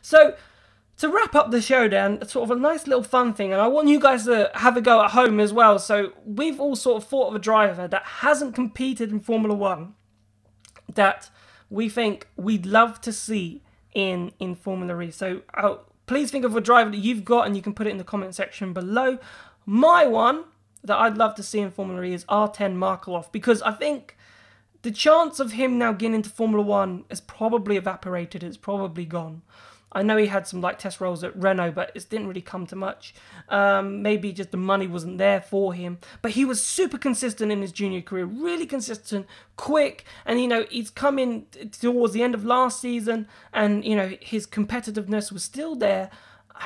So, to wrap up the show, Dan, sort of a nice little fun thing, and I want you guys to have a go at home as well. So, we've all sort of thought of a driver that hasn't competed in Formula One that we think we'd love to see in Formula E. So, please think of a driver that you've got, and you can put it in the comment section below. My one that I'd love to see in Formula E is R10 Markelov, because I think the chance of him now getting into Formula One is probably evaporated. It's probably gone. I know he had some test rolls at Renault, but it didn't really come to much. Maybe just the money wasn't there for him. But he was super consistent in his junior career, really consistent, quick, and he's come in towards the end of last season, and his competitiveness was still there.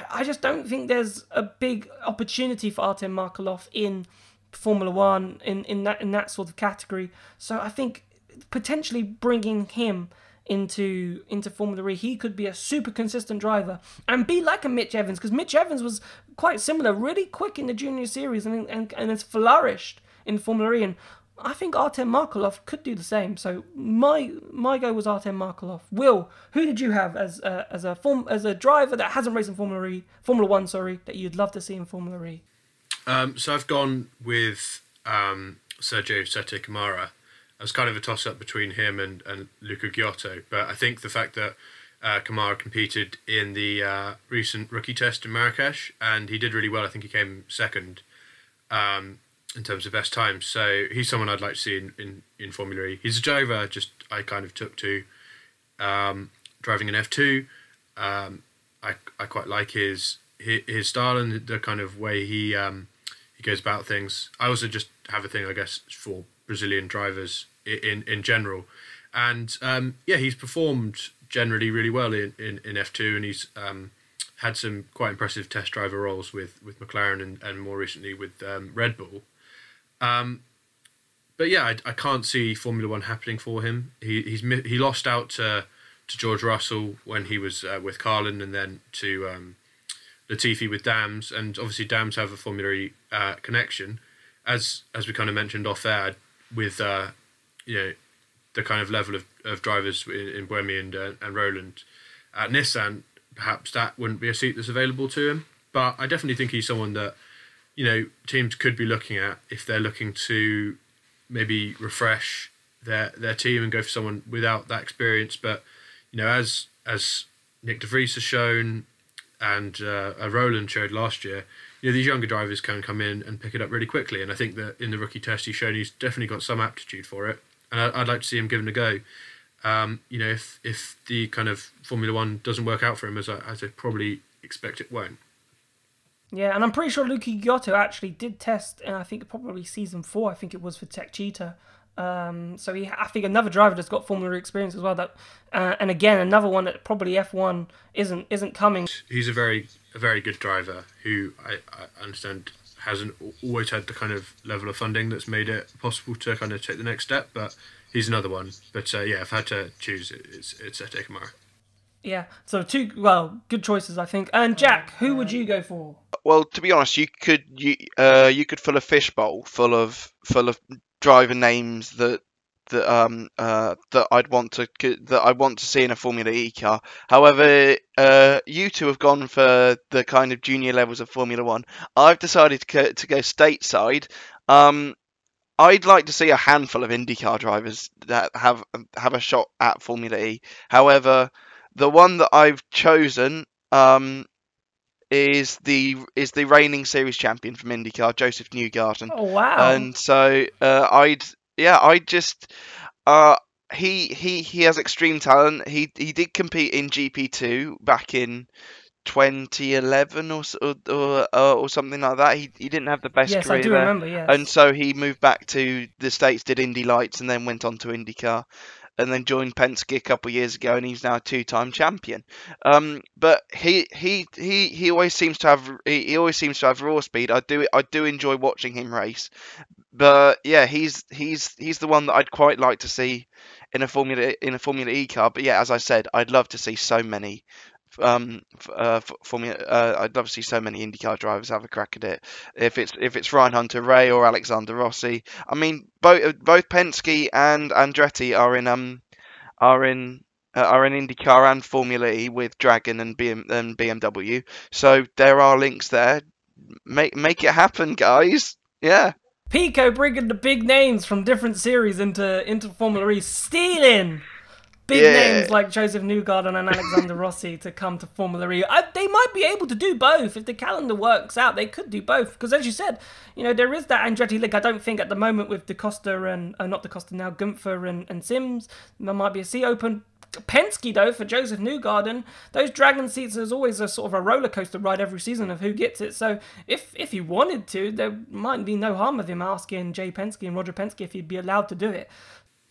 I just don't think there's a big opportunity for Artem Markelov in Formula One in that sort of category. So I think potentially bringing him into Formula E, he could be a super consistent driver and be like a Mitch Evans, because Mitch Evans was quite similar, really quick in the junior series and has flourished in Formula E, and I think Artem Markelov could do the same. So my go was Artem Markelov. Will, who did you have as a driver that hasn't raced in Formula One, that you'd love to see in Formula E? So I've gone with Sergio Sette Camara. It was kind of a toss-up between him and Luca Giotto, but I think the fact that Camara competed in the recent rookie test in Marrakesh, and he did really well. I think he came second in terms of best times. So he's someone I'd like to see in Formula E. He's a driver I kind of took to driving an F2. I quite like his style and the kind of way he goes about things. I also just have a thing, I guess, for Brazilian drivers in general, and he's performed generally really well in F2, and he's had some quite impressive test driver roles with McLaren and more recently with Red Bull. But yeah, I can't see Formula One happening for him. He lost out to George Russell when he was with Carlin, and then to Latifi with Dams, and obviously Dams have a Formula E connection, as we kind of mentioned off air, with the kind of level of drivers in Buemi and Roland at Nissan. Perhaps that wouldn't be a seat that's available to him, but I definitely think he's someone that teams could be looking at if they're looking to maybe refresh their team and go for someone without that experience. But as Nick De Vries has shown, and Roland showed last year, these younger drivers can come in and pick it up really quickly. And I think that in the rookie test, he's shown he's definitely got some aptitude for it. And I'd like to see him given a go. If the kind of Formula One doesn't work out for him, as I probably expect it won't. Yeah, and I'm pretty sure Luca Giotto actually did test, and I think probably season 4. I think it was for Tech Cheetah. So I think another driver that's got Formula experience as well. That, and again, another one that probably F1 isn't coming. He's a very good driver who I understand hasn't always had the kind of level of funding that's made it possible to kind of take the next step. But he's another one. But if I had to choose, it's Sette Camara. Yeah, so good choices, I think. And Jack, who would you go for? Well, to be honest, you could fill a fishbowl full of driver names that I'd want to see in a Formula E car. However, you two have gone for the kind of junior levels of Formula One. I've decided to go stateside. I'd like to see a handful of IndyCar drivers that have a shot at Formula E. However, the one that I've chosen is the reigning series champion from IndyCar, Joseph Newgarden. Oh wow! And so he has extreme talent. He did compete in GP2 back in 2011 or something like that. He didn't have the best career. Yes, I do remember. Yes. And so he moved back to the States, did Indy Lights, and then went on to IndyCar, and then joined Penske a couple of years ago, and he's now a 2-time champion. But he always seems to have raw speed. I do enjoy watching him race. But yeah, he's the one that I'd quite like to see in a Formula E car. But yeah, as I said, I'd love to see so many I'd love to see so many IndyCar drivers have a crack at it. If it's Ryan Hunter-Ray or Alexander Rossi. I mean, both Penske and Andretti are in are in IndyCar and Formula E with Dragon and BMW. So there are links there. Make it happen, guys. Yeah. Pico bringing the big names from different series into Formula E, stealing big names like Joseph Newgarden and Alexander Rossi to come to Formula E. They might be able to do both. If the calendar works out, they could do both. Because as you said, there is that Andretti link. I don't think at the moment with DaCosta and, not DaCosta now, Gunther and Sims, there might be a seat open. Penske, though, for Joseph Newgarden, those Dragon seats is always a sort of a roller coaster ride every season of who gets it. So if he wanted to, there might be no harm with him asking Jay Penske and Roger Penske if he'd be allowed to do it.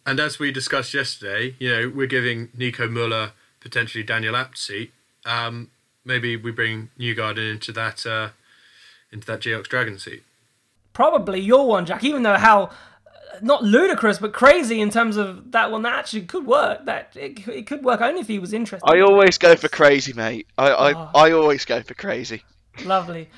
And as we discussed yesterday, we're giving Nico Muller potentially Daniel Apt's seat. Maybe we bring Newgarden into that Geox Dragon seat. Probably your one, Jack. Even though how not ludicrous but crazy in terms of that one, that actually could work. That it could work only if he was interested. I always go for crazy, mate. I always go for crazy. Lovely.